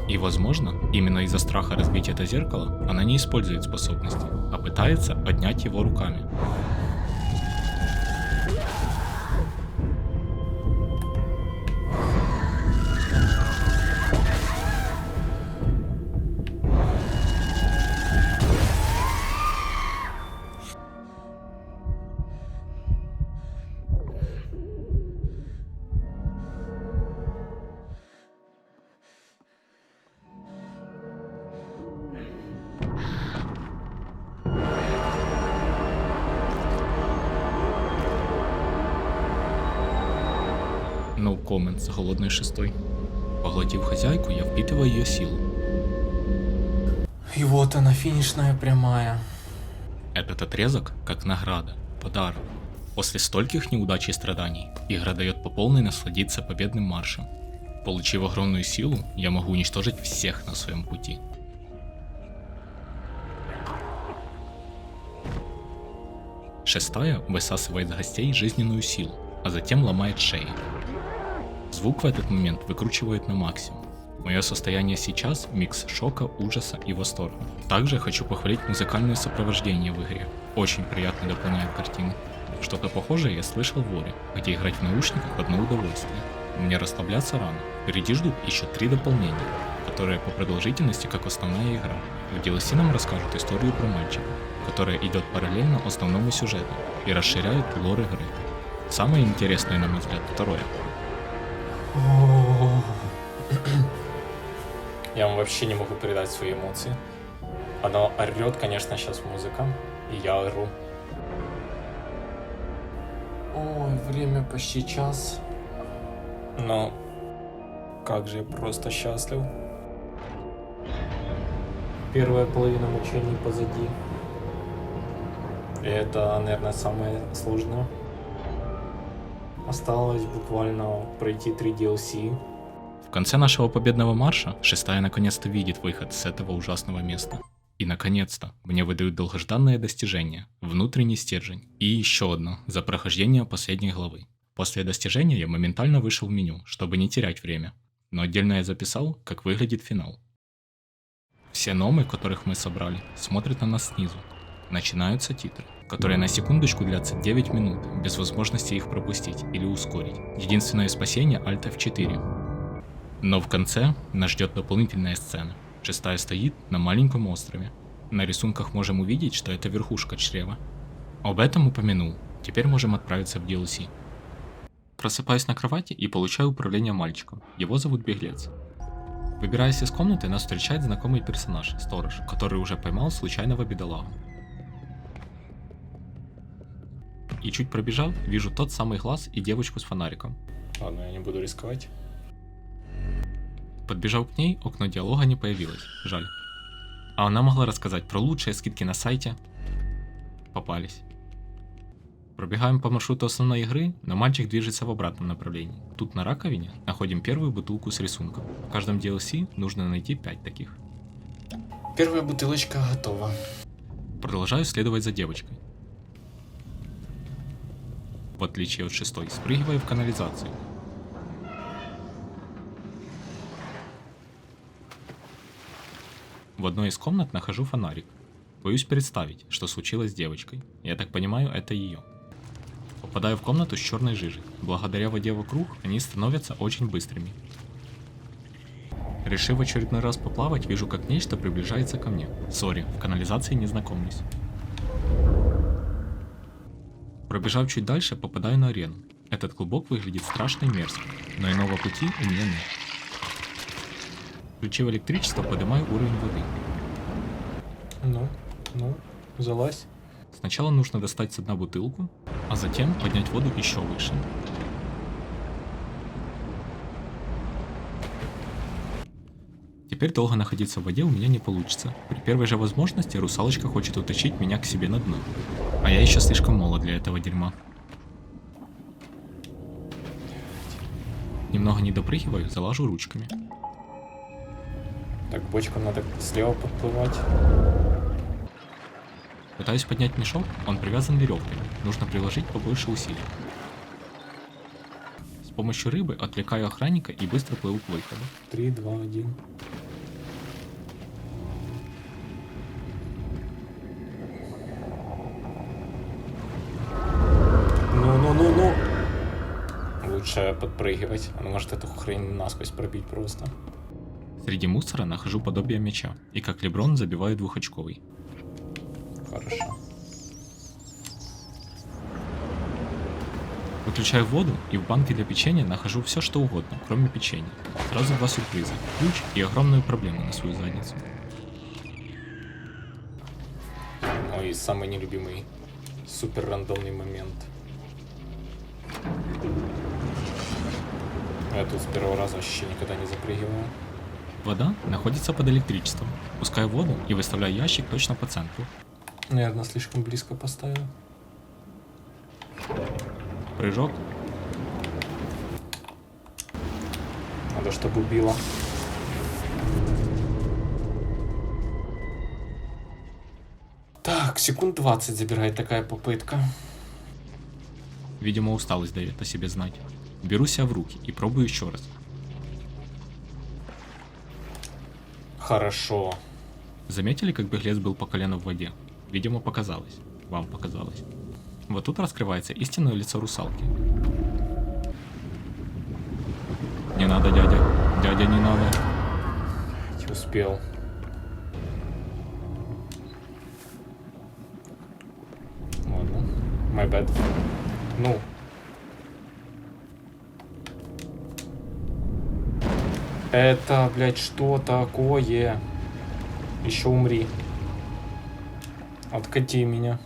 [SPEAKER 1] И возможно, именно из-за страха разбить это зеркало, она не использует способности, а пытается поднять его руками. No comments, голодной шестой. Поглотив хозяйку, я впитываю ее силу.
[SPEAKER 4] И вот она, финишная прямая.
[SPEAKER 1] Этот отрезок как награда, подарок. После стольких неудач и страданий, игра дает по полной насладиться победным маршем. Получив огромную силу, я могу уничтожить всех на своем пути. Шестая высасывает с гостей жизненную силу, а затем ломает шеи. Звук в этот момент выкручивает на максимум. Мое состояние сейчас – микс шока, ужаса и восторга. Также хочу похвалить музыкальное сопровождение в игре. Очень приятно дополняет картину. Что-то похожее я слышал в Воре, где играть в наушниках одно удовольствие. Мне расслабляться рано. Впереди ждут еще 3 дополнения, которые по продолжительности как основная игра. В DLC нам расскажут историю про мальчика, которая идет параллельно основному сюжету и расширяет лор игры. Самое интересное, на мой взгляд, второе.
[SPEAKER 4] Я вам вообще не могу передать свои эмоции. Она орет, конечно, сейчас музыка, и я ору. Ой, время почти час. Но как же я просто счастлив. Первая половина мучений позади. И это, наверное, самое сложное. Осталось буквально пройти 3 DLC.
[SPEAKER 1] В конце нашего победного марша шестая наконец-то видит выход с этого ужасного места. И наконец-то мне выдают долгожданное достижение – внутренний стержень. И еще одно – за прохождение последней главы. После достижения я моментально вышел в меню, чтобы не терять время. Но отдельно я записал, как выглядит финал. Все номы, которых мы собрали, смотрят на нас снизу. Начинаются титры, которые на секундочку длятся 9 минут, без возможности их пропустить или ускорить. Единственное спасение – Alt F4. Но в конце нас ждет дополнительная сцена. Шестая стоит на маленьком острове. На рисунках можем увидеть, что это верхушка чрева. Об этом упомянул. Теперь можем отправиться в DLC. Просыпаюсь на кровати и получаю управление мальчиком. Его зовут Беглец. Выбираясь из комнаты, нас встречает знакомый персонаж, сторож, который уже поймал случайного бедолагу. И чуть пробежав, вижу тот самый глаз и девочку с фонариком.
[SPEAKER 4] Ладно, я не буду рисковать.
[SPEAKER 1] Подбежав к ней, окно диалога не появилось. Жаль. А она могла рассказать про лучшие скидки на сайте. Попались. Пробегаем по маршруту основной игры, но мальчик движется в обратном направлении. Тут на раковине находим первую бутылку с рисунком. В каждом DLC нужно найти 5 таких.
[SPEAKER 4] Первая бутылочка готова.
[SPEAKER 1] Продолжаю следовать за девочкой. В отличие от шестой, спрыгиваю в канализацию. В одной из комнат нахожу фонарик. Боюсь представить, что случилось с девочкой. Я так понимаю, это ее. Попадаю в комнату с черной жижей. Благодаря воде вокруг, они становятся очень быстрыми. Решив в очередной раз поплавать, вижу, как нечто приближается ко мне. Сори, в канализации не знакомлюсь. Пробежав чуть дальше, попадаю на арену. Этот клубок выглядит страшно и мерзко, но иного пути у меня нет. Включив электричество, поднимаю уровень воды.
[SPEAKER 4] Ну, залазь.
[SPEAKER 1] Сначала нужно достать с дна бутылку, а затем поднять воду еще выше. Теперь долго находиться в воде у меня не получится. При первой же возможности русалочка хочет утащить меня к себе на дно. А я еще слишком молод для этого дерьма. Немного не допрыгиваю, залажу ручками.
[SPEAKER 4] Так, бочкам надо слева подплывать.
[SPEAKER 1] Пытаюсь поднять мешок, он привязан веревкой. Нужно приложить побольше усилий. С помощью рыбы отвлекаю охранника и быстро плыву к выходу.
[SPEAKER 4] 3, 2, 1. Ну. Лучше подпрыгивать. Он может эту хрень насквозь пробить просто.
[SPEAKER 1] Среди мусора нахожу подобие мяча, и как Леброн забиваю двухочковый.
[SPEAKER 4] Хорошо.
[SPEAKER 1] Выключаю воду и в банке для печенья нахожу все что угодно, кроме печенья. Сразу 2 сюрприза, ключ и огромную проблему на свою задницу.
[SPEAKER 4] Ой, самый нелюбимый супер рандомный момент. Я тут с первого раза вообще никогда не запрыгиваю.
[SPEAKER 1] Вода находится под электричеством. Пускаю воду и выставляю ящик точно по центру.
[SPEAKER 4] Наверное, слишком близко поставил.
[SPEAKER 1] Прыжок.
[SPEAKER 4] Надо, чтобы убило. Так, секунд 20 забирает такая попытка.
[SPEAKER 1] Видимо, усталость дает о себе знать. Беру себя в руки и пробую еще раз.
[SPEAKER 4] Хорошо.
[SPEAKER 1] Заметили, как беглец был по колено в воде? Видимо, показалось. Вам показалось. Вот тут раскрывается истинное лицо русалки. Не надо, дядя. Дядя, не надо.
[SPEAKER 4] Не успел. Ладно. My bad. Ну. Это, блядь, что такое? Еще умри. Откати меня.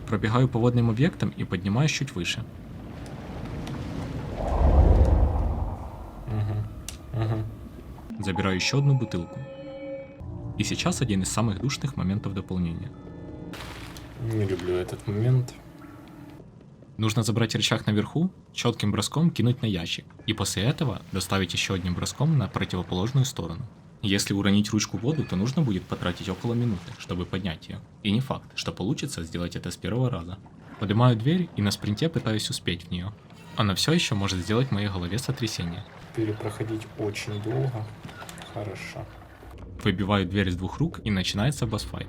[SPEAKER 1] Пробегаю по водным объектам и поднимаюсь чуть выше. Забираю еще одну бутылку. И сейчас один из самых душных моментов дополнения.
[SPEAKER 4] Не люблю этот момент.
[SPEAKER 1] Нужно забрать рычаг наверху, четким броском кинуть на ящик, и после этого доставить еще одним броском на противоположную сторону. Если уронить ручку в воду, то нужно будет потратить около минуты, чтобы поднять ее. И не факт, что получится сделать это с первого раза. Поднимаю дверь и на спринте пытаюсь успеть в нее. Она все еще может сделать в моей голове сотрясение.
[SPEAKER 4] Перепроходить очень долго. Хорошо.
[SPEAKER 1] Выбиваю дверь с двух рук и начинается босс-файт.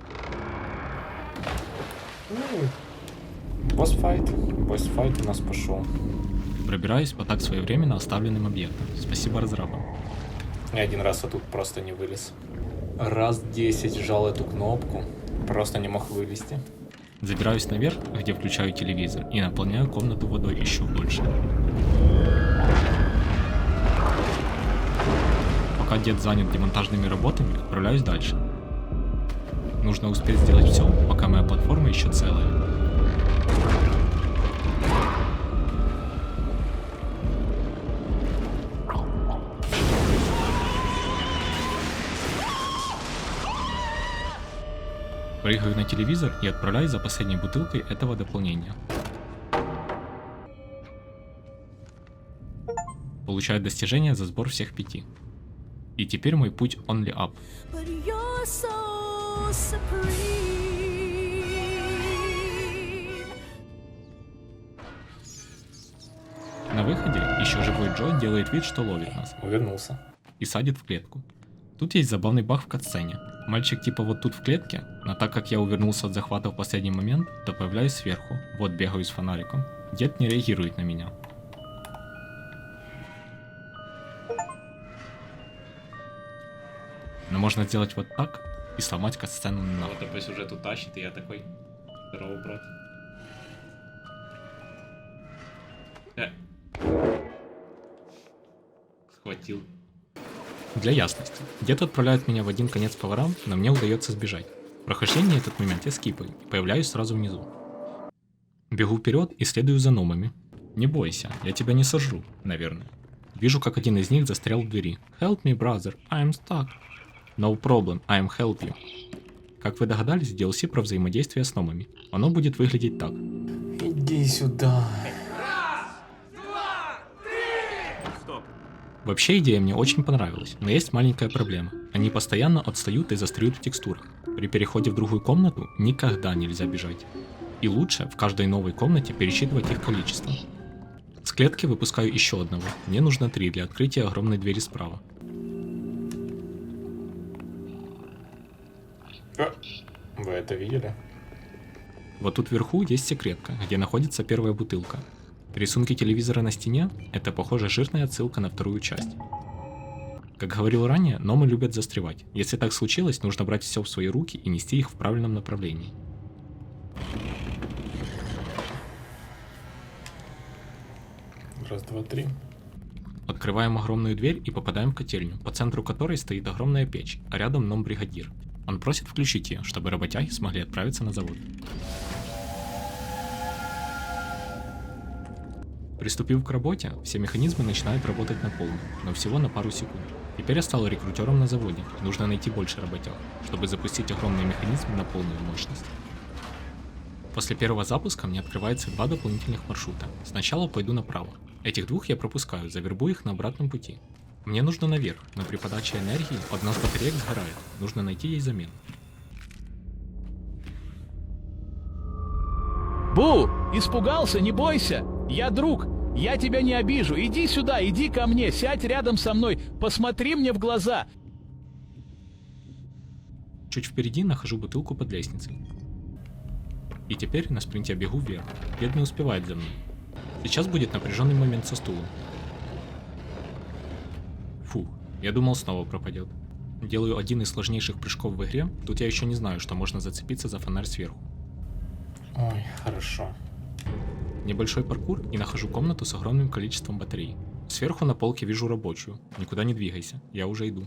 [SPEAKER 4] Босс-файт. Босс-файт у нас пошел.
[SPEAKER 1] Пробираюсь по так своевременно оставленным объектам. Спасибо разрабам.
[SPEAKER 4] Я один раз тут просто не вылез. Раз 10 жал эту кнопку. Просто не мог вылезти.
[SPEAKER 1] Забираюсь наверх, где включаю телевизор, и наполняю комнату водой еще больше. Пока дед занят демонтажными работами, отправляюсь дальше. Нужно успеть сделать все, пока моя платформа еще целая. Прыгаю на телевизор и отправляюсь за последней бутылкой этого дополнения. Получаю достижение за сбор всех 5. И теперь мой путь only up. На выходе еще живой Джо делает вид, что ловит нас,
[SPEAKER 4] Увернулся.
[SPEAKER 1] и садит в клетку. Тут есть забавный баг в катсцене. Мальчик типа вот тут в клетке, но так как я увернулся от захвата в последний момент, то появляюсь сверху, вот бегаю с фонариком. Дед не реагирует на меня. Но можно сделать вот так и сломать катсцену на. Вот по сюжету тащит, и я такой: здорово, брат. Схватил. Для ясности, дед отправляет меня в один конец по ворам, но мне удается сбежать. В прохождении этот момент я скипаю и появляюсь сразу внизу. Бегу вперед и следую за номами. Не бойся, я тебя не сожру, наверное. Вижу, как один из них застрял в двери. Help me, brother, I'm stuck. No problem, I'm help you. Как вы догадались, DLC про взаимодействие с номами. Оно будет выглядеть так.
[SPEAKER 4] Иди сюда.
[SPEAKER 1] Вообще идея мне очень понравилась, но есть маленькая проблема. Они постоянно отстают и застряют в текстурах. При переходе в другую комнату никогда нельзя бежать. И лучше в каждой новой комнате пересчитывать их количество. С клетки выпускаю еще одного. Мне нужно 3 для открытия огромной двери справа.
[SPEAKER 4] Вы это видели?
[SPEAKER 1] Вот тут вверху есть секретка, где находится первая бутылка. Рисунки телевизора на стене – это, похоже, жирная отсылка на вторую часть. Как говорил ранее, номы любят застревать. Если так случилось, нужно брать все в свои руки и нести их в правильном направлении.
[SPEAKER 4] Раз, два, три.
[SPEAKER 1] Открываем огромную дверь и попадаем в котельню, по центру которой стоит огромная печь, а рядом ном-бригадир. Он просит включить ее, чтобы работяги смогли отправиться на завод. Приступив к работе, все механизмы начинают работать на полную, но всего на пару секунд. Теперь я стал рекрутером на заводе, нужно найти больше работяг, чтобы запустить огромный механизм на полную мощность. После первого запуска мне открывается 2 дополнительных маршрута. Сначала пойду направо. Этих 2 я пропускаю, завербую их на обратном пути. Мне нужно наверх, но при подаче энергии одна из батареек сгорает. Нужно найти ей замену.
[SPEAKER 9] Бу, испугался, не бойся. Я друг, я тебя не обижу. Иди сюда, иди ко мне, сядь рядом со мной, посмотри мне в глаза.
[SPEAKER 1] Чуть впереди нахожу бутылку под лестницей. И теперь на спринте бегу вверх. Дед не успевает за мной. Сейчас будет напряженный момент со стулом. Фу, я думал, снова пропадет. Делаю один из сложнейших прыжков в игре, тут я еще не знаю, что можно зацепиться за фонарь сверху.
[SPEAKER 4] Ой, хорошо.
[SPEAKER 1] Небольшой паркур и нахожу комнату с огромным количеством батарей. Сверху на полке вижу рабочую. Никуда не двигайся, я уже иду.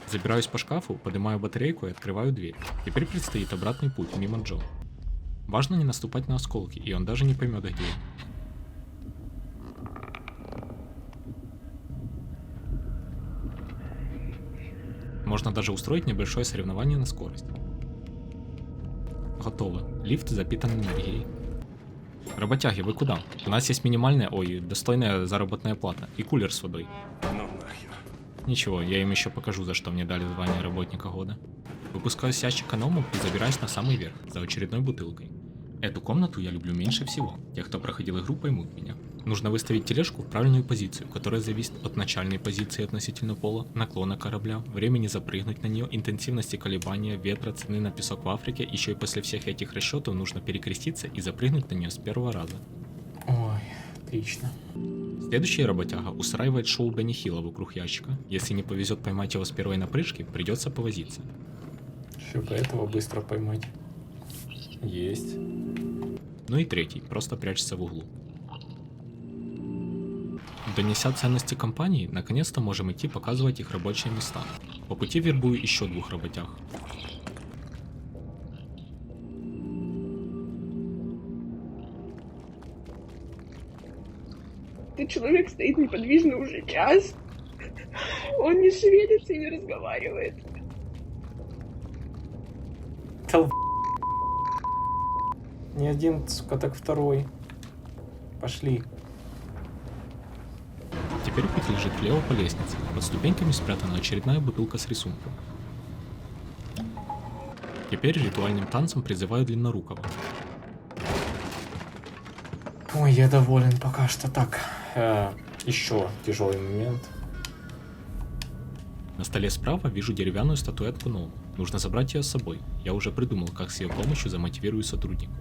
[SPEAKER 1] Забираюсь по шкафу, поднимаю батарейку и открываю дверь. Теперь предстоит обратный путь мимо Джо. Важно не наступать на осколки, и он даже не поймет, где я. Можно даже устроить небольшое соревнование на скорость. Готово. Лифт запитан энергией. Работяги, вы куда? У нас есть минимальная, достойная заработная плата и кулер с водой.
[SPEAKER 8] Ну нахер.
[SPEAKER 1] Ничего, я им еще покажу, за что мне дали звание работника года. Выпускаю ящик экономов и забираюсь на самый верх, за очередной бутылкой. Эту комнату я люблю меньше всего. Те, кто проходил игру, поймут меня. Нужно выставить тележку в правильную позицию, которая зависит от начальной позиции относительно пола, наклона корабля, времени запрыгнуть на нее, интенсивности колебания, ветра, цены на песок в Африке. Еще и после всех этих расчетов нужно перекреститься и запрыгнуть на нее с первого раза.
[SPEAKER 4] Ой, отлично.
[SPEAKER 1] Следующий работяга устраивает шоу Бенни Хилла вокруг ящика. Если не повезет поймать его с первой напрыжки, придется повозиться.
[SPEAKER 4] Еще бы этого быстро поймать. Есть.
[SPEAKER 1] Ну и третий, просто прячется в углу. Донеся ценности компании, наконец-то можем идти показывать их рабочие места. По пути вербую еще 2 работяг.
[SPEAKER 10] Этот человек стоит неподвижно уже час. Он не шевелится и не разговаривает.
[SPEAKER 4] Не один, сука, так второй. Пошли.
[SPEAKER 1] Теперь путь лежит влево по лестнице. Под ступеньками спрятана очередная бутылка с рисунком. Теперь ритуальным танцем призываю Длиннорукого.
[SPEAKER 4] Ой, я доволен пока что. Так, еще тяжелый момент.
[SPEAKER 1] На столе справа вижу деревянную статуэтку Ноу. Нужно забрать ее с собой. Я уже придумал, как с ее помощью замотивирую сотрудника.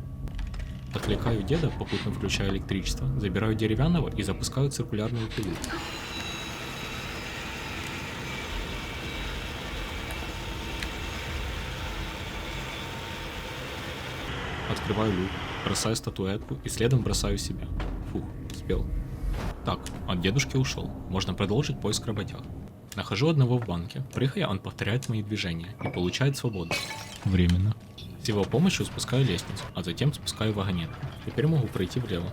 [SPEAKER 1] Отвлекаю деда, попутно включаю электричество, забираю деревянного и запускаю циркулярную пилу. Открываю люк, бросаю статуэтку и следом бросаю себя. Фух, успел. Так, от дедушки ушел. Можно продолжить поиск работяг. Нахожу одного в банке. Прыгая, он повторяет мои движения и получает свободу. Временно. С его помощью спускаю лестницу, а затем спускаю вагонетку. Теперь могу пройти влево.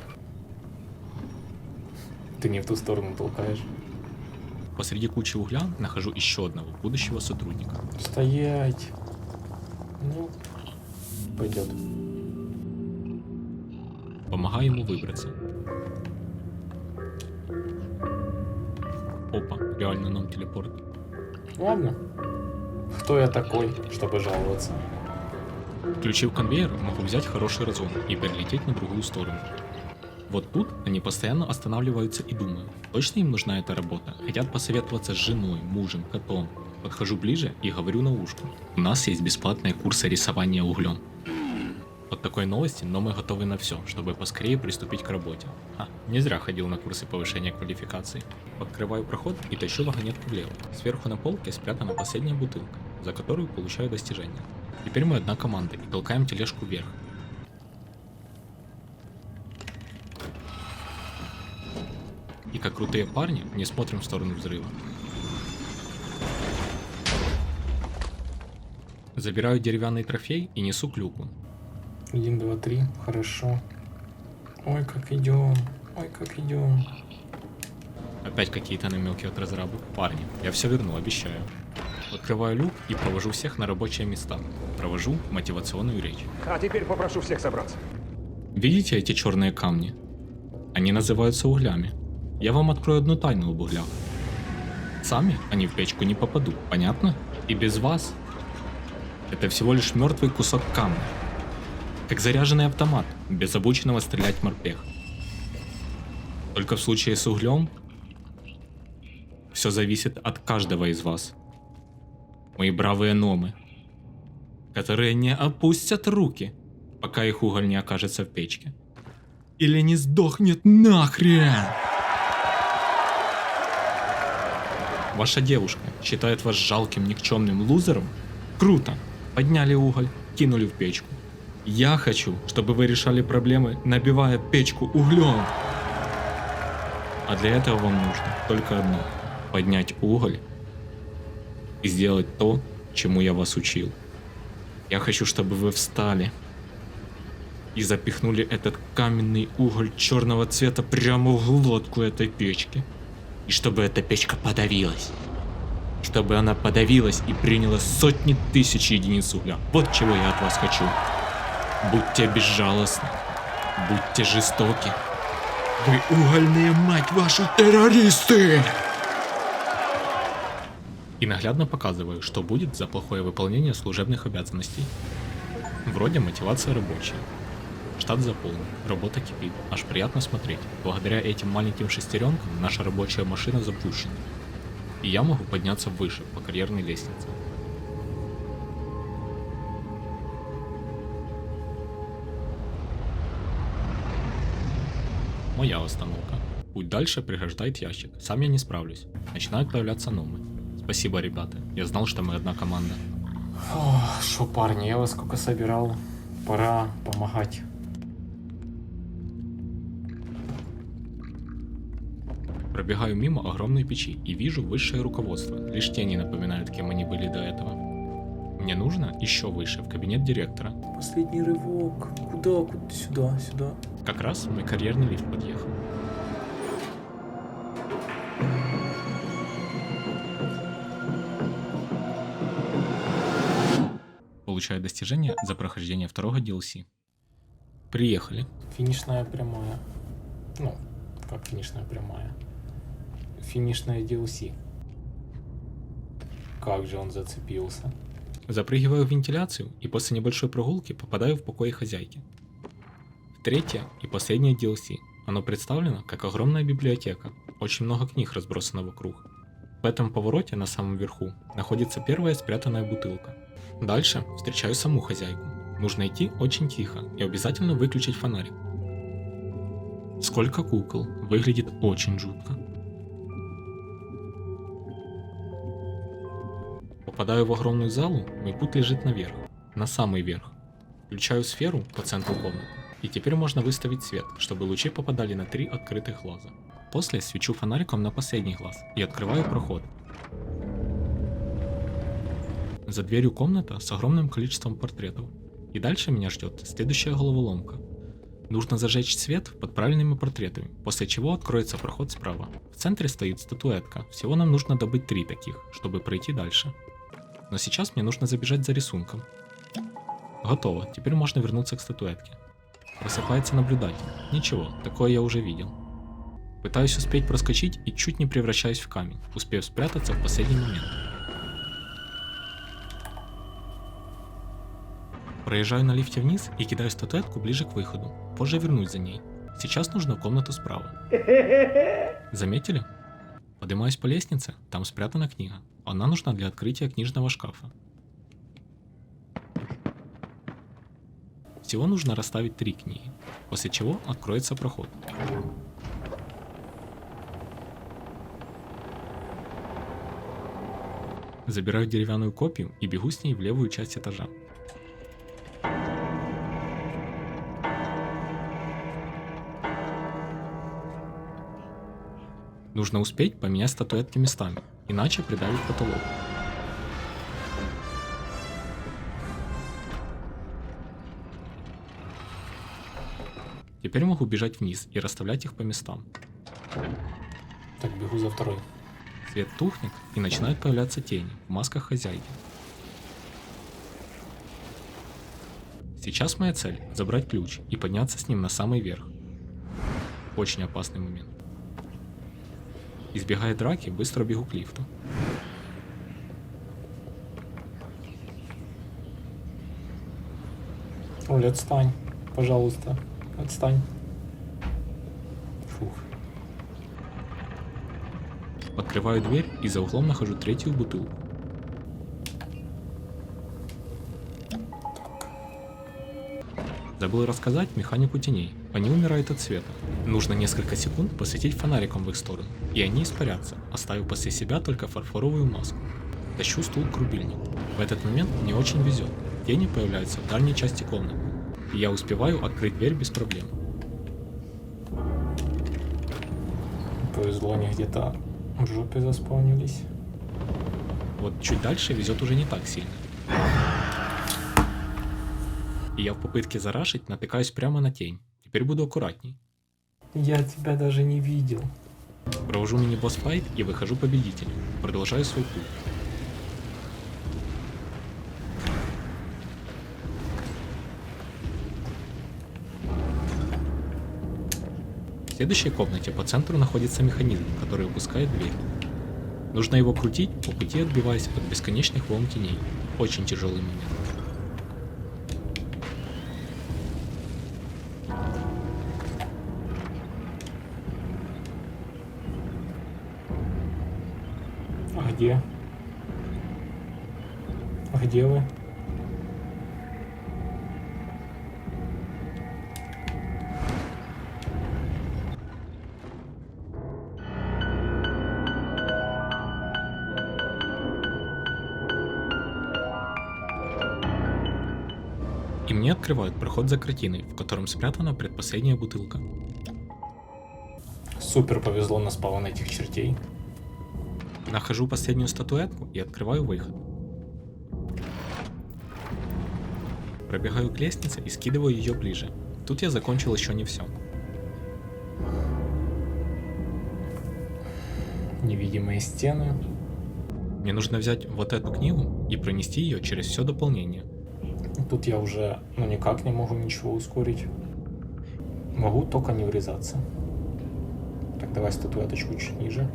[SPEAKER 4] Ты не в ту сторону толкаешь.
[SPEAKER 1] Посреди кучи угля нахожу еще одного будущего сотрудника.
[SPEAKER 4] Стоять. Ну, пойдет.
[SPEAKER 1] Помогаю ему выбраться. Опа, реально нам телепорт.
[SPEAKER 4] Ладно. Кто я такой, чтобы жаловаться?
[SPEAKER 1] Включив конвейер, могу взять хороший разгон и перелететь на другую сторону. Вот тут они постоянно останавливаются и думают, точно им нужна эта работа, хотят посоветоваться с женой, мужем, котом. Подхожу ближе и говорю на ушко. У нас есть бесплатные курсы рисования углем. От такой новости, но мы готовы на все, чтобы поскорее приступить к работе. Не зря ходил на курсы повышения квалификации. Открываю проход и тащу вагонетку влево. Сверху на полке спрятана последняя бутылка, за которую получаю достижение. Теперь мы одна команда и толкаем тележку вверх. И как крутые парни, не смотрим в сторону взрыва. Забираю деревянный трофей и несу к люку.
[SPEAKER 4] 1, 2, 3, хорошо. Ой, как идем. Ой, как идем.
[SPEAKER 1] Опять какие-то намеки от разрабов. Парни, я все верну, обещаю. Открываю люк и провожу всех на рабочие места. Провожу мотивационную речь.
[SPEAKER 7] А теперь попрошу всех собраться.
[SPEAKER 1] Видите эти черные камни? Они называются углями. Я вам открою одну тайну об углях. Сами они в печку не попадут, понятно? И без вас это всего лишь мертвый кусок камня. Как заряженный автомат, без обученного стрелять морпеха. Только в случае с углем все зависит от каждого из вас. Мои бравые номы, которые не опустят руки, пока их уголь не окажется в печке. Или не сдохнет нахрен! Ваша девушка считает вас жалким никчемным лузером? Круто! Подняли уголь, кинули в печку. Я хочу, чтобы вы решали проблемы, набивая печку углем. А для этого вам нужно только одно. Поднять уголь и сделать то, чему я вас учил. Я хочу, чтобы вы встали и запихнули этот каменный уголь черного цвета прямо в глотку этой печки. И чтобы эта печка подавилась. Чтобы она подавилась и приняла сотни тысяч единиц угля. Вот чего я от вас хочу. Будьте безжалостны. Будьте жестоки. Вы угольные, мать вашу, террористы! И наглядно показываю, что будет за плохое выполнение служебных обязанностей. Вроде мотивация рабочая. Штат заполнен, работа кипит, аж приятно смотреть. Благодаря этим маленьким шестеренкам наша рабочая машина запущена. И я могу подняться выше по карьерной лестнице. Моя остановка. Путь дальше преграждает ящик, сам я не справлюсь. Начинают появляться номы. Спасибо, ребята, я знал, что мы одна команда.
[SPEAKER 4] Ох, шо, парни, я вас сколько собирал. Пора помогать.
[SPEAKER 1] Пробегаю мимо огромной печи и вижу высшее руководство, лишь тени напоминают, кем они были до этого. Мне нужно еще выше, в кабинет директора.
[SPEAKER 4] Последний рывок. Куда? Сюда, сюда.
[SPEAKER 1] Как раз мой карьерный лифт подъехал. Получаю достижение за прохождение второго DLC. Приехали.
[SPEAKER 4] Финишная прямая. Ну, как финишная прямая? Финишная DLC. Как же он зацепился.
[SPEAKER 1] Запрыгиваю в вентиляцию и после небольшой прогулки попадаю в покои хозяйки. Третье и последнее DLC. Оно представлено как огромная библиотека. Очень много книг разбросано вокруг. В этом повороте на самом верху находится первая спрятанная бутылка. Дальше встречаю саму хозяйку. Нужно идти очень тихо и обязательно выключить фонарик. Сколько кукол, выглядит очень жутко. Попадаю в огромную залу, мой путь лежит наверх, на самый верх. Включаю сферу по центру комнаты, и теперь можно выставить свет, чтобы лучи попадали на 3 открытых глаза. После свечу фонариком на последний глаз и открываю проход. За дверью комната с огромным количеством портретов. И дальше меня ждет следующая головоломка. Нужно зажечь свет под правильными портретами, после чего откроется проход справа. В центре стоит статуэтка, всего нам нужно добыть 3 таких, чтобы пройти дальше. Но сейчас мне нужно забежать за рисунком. Готово, теперь можно вернуться к статуэтке. Просыпается наблюдатель. Ничего, такое я уже видел. Пытаюсь успеть проскочить и чуть не превращаюсь в камень, успев спрятаться в последний момент. Проезжаю на лифте вниз и кидаю статуэтку ближе к выходу. Позже вернусь за ней. Сейчас нужно в комнату справа. Заметили? Поднимаюсь по лестнице, там спрятана книга. Она нужна для открытия книжного шкафа. Всего нужно расставить 3 книги, после чего откроется проход. Забираю деревянную копию и бегу с ней в левую часть этажа. Нужно успеть поменять статуэтки местами, иначе придавит потолок. Теперь могу бежать вниз и расставлять их по местам.
[SPEAKER 4] Так, бегу за второй.
[SPEAKER 1] Свет тухнет и начинают появляться тени в масках хозяйки. Сейчас моя цель – забрать ключ и подняться с ним на самый верх. Очень опасный момент. Избегая драки, быстро бегу к лифту.
[SPEAKER 4] Оля, отстань. Пожалуйста. Отстань. Фух.
[SPEAKER 1] Открываю дверь и за углом нахожу третью бутылку. Забыл рассказать механику теней. Они умирают от света. Нужно несколько секунд посветить фонариком в их сторону, и они испарятся, оставив после себя только фарфоровую маску. Тащу стул к рубильнику. В этот момент мне очень везет. Тени появляются в дальней части комнаты, и я успеваю открыть дверь без проблем.
[SPEAKER 4] Повезло, они где-то в жопе заспавнились.
[SPEAKER 1] Вот чуть дальше везет уже не так сильно. И я в попытке зарашить натыкаюсь прямо на тень. Теперь буду аккуратней.
[SPEAKER 4] Я тебя даже не видел.
[SPEAKER 1] Провожу мини-босс-файт и выхожу победителем. Продолжаю свой путь. В следующей комнате по центру находится механизм, который выпускает дверь. Нужно его крутить, по пути отбиваясь от бесконечных волн теней. Очень тяжелый момент.
[SPEAKER 4] А где? А где вы?
[SPEAKER 1] И мне открывают проход за картиной, в котором спрятана предпоследняя бутылка.
[SPEAKER 4] Супер повезло на спавн этих чертей.
[SPEAKER 1] Нахожу последнюю статуэтку и открываю выход. Пробегаю к лестнице и скидываю ее ближе. Тут я закончил еще не все.
[SPEAKER 4] Невидимые стены.
[SPEAKER 1] Мне нужно взять вот эту книгу и пронести ее через все дополнение.
[SPEAKER 4] Тут я уже никак не могу ничего ускорить. Могу только не врезаться. Так, давай статуэточку чуть ниже.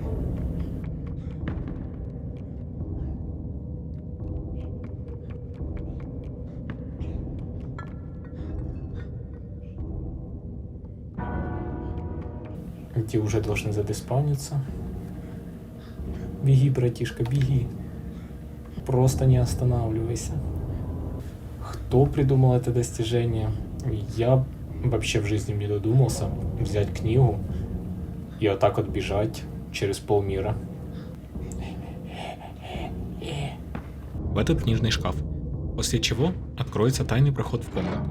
[SPEAKER 4] Эти уже должны задеспауниться. Беги, братишка, беги. Просто не останавливайся. Кто придумал это достижение? Я вообще в жизни не додумался взять книгу и вот так вот бежать через полмира.
[SPEAKER 1] В этот книжный шкаф. После чего откроется тайный проход в комнату.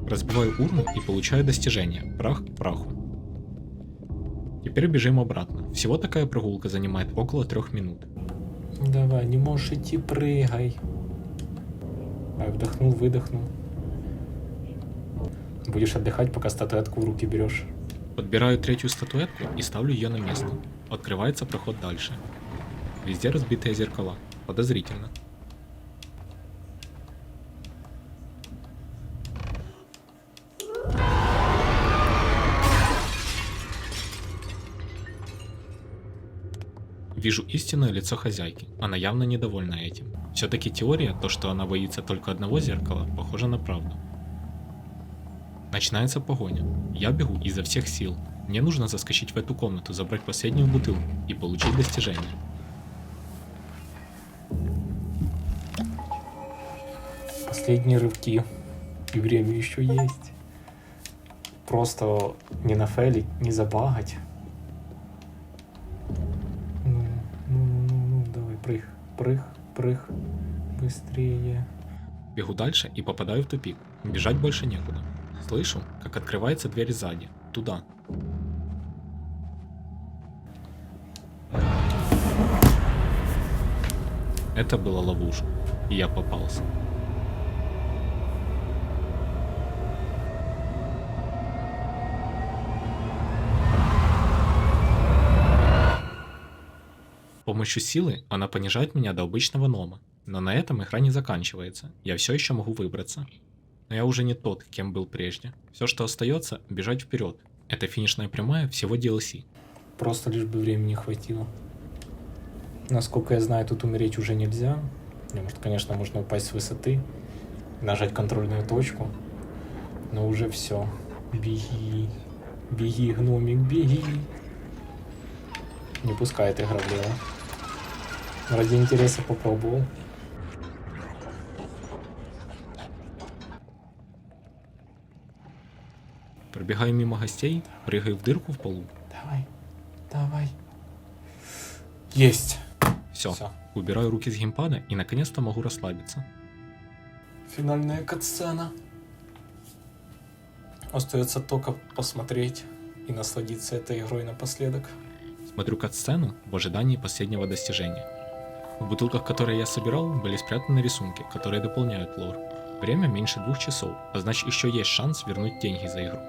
[SPEAKER 1] Разбиваю урну и получаю достижение. Прах к праху. Теперь бежим обратно. Всего такая прогулка занимает около 3 минут.
[SPEAKER 4] Давай, не можешь идти, прыгай. Вдохнул, выдохнул. Будешь отдыхать, пока статуэтку в руки берешь.
[SPEAKER 1] Подбираю третью статуэтку и ставлю ее на место. Открывается проход дальше. Везде разбитые зеркала. Подозрительно. Вижу истинное лицо хозяйки. Она явно недовольна этим. Все-таки теория, то что она боится только одного зеркала, похожа на правду. Начинается погоня. Я бегу изо всех сил. Мне нужно заскочить в эту комнату, забрать последнюю бутылку и получить достижение.
[SPEAKER 4] Последние рывки. И время еще есть. Просто не нафейлить, не забагать. Ну, давай, прыг. Быстрее.
[SPEAKER 1] Бегу дальше и попадаю в тупик. Бежать больше некуда. Слышу, как открывается дверь сзади. Туда. Это была ловушка. И я попался. С помощью силы она понижает меня до обычного нома. Но на этом игра не заканчивается, я все еще могу выбраться. Но я уже не тот, кем был прежде. Все, что остается, бежать вперед. Это финишная прямая всего DLC.
[SPEAKER 4] Просто лишь бы времени хватило. Насколько я знаю, тут умереть уже нельзя. Может, конечно, можно упасть с высоты, нажать контрольную точку. Но уже все. Беги. Беги, гномик, беги. Не пускает игра влево. Ради интереса попробовал.
[SPEAKER 1] Пробегаю мимо гостей, прыгаю в дырку в полу.
[SPEAKER 4] Давай, давай. Есть.
[SPEAKER 1] Все.
[SPEAKER 4] Всё.
[SPEAKER 1] Убираю руки с геймпада и наконец-то могу расслабиться.
[SPEAKER 4] Финальная катсцена. Остается только посмотреть и насладиться этой игрой напоследок.
[SPEAKER 1] Смотрю кат-сцену в ожидании последнего достижения. В бутылках, которые я собирал, были спрятаны рисунки, которые дополняют лор. Время меньше 2 часов, а значит еще есть шанс вернуть деньги за игру.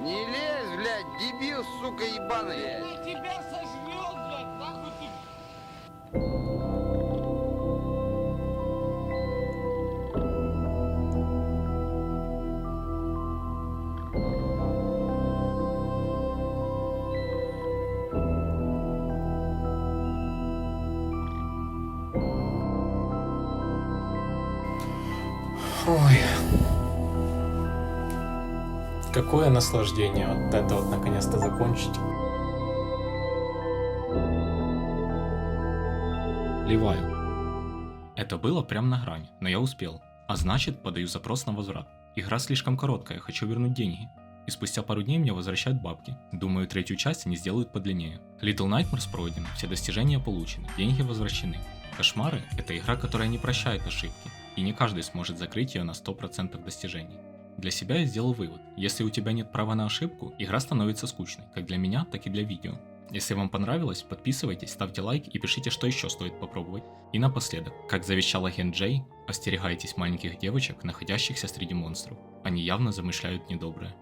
[SPEAKER 7] Не лезь, блядь, дебил, сука, ебаный.
[SPEAKER 4] Ой. Какое наслаждение вот это вот наконец-то закончить.
[SPEAKER 1] Ливаю. Это было прямо на грани, но я успел. А значит, подаю запрос на возврат. Игра слишком короткая, хочу вернуть деньги. И спустя пару дней мне возвращают бабки. Думаю, 3-ю часть они сделают подлиннее. Little Nightmares пройдено, все достижения получены, деньги возвращены. Кошмары — это игра, которая не прощает ошибки. И не каждый сможет закрыть ее на 100% достижений. Для себя я сделал вывод. Если у тебя нет права на ошибку, игра становится скучной, как для меня, так и для видео. Если вам понравилось, подписывайтесь, ставьте лайк и пишите, что еще стоит попробовать. И напоследок, как завещал агент Джей, остерегайтесь маленьких девочек, находящихся среди монстров. Они явно замышляют недоброе.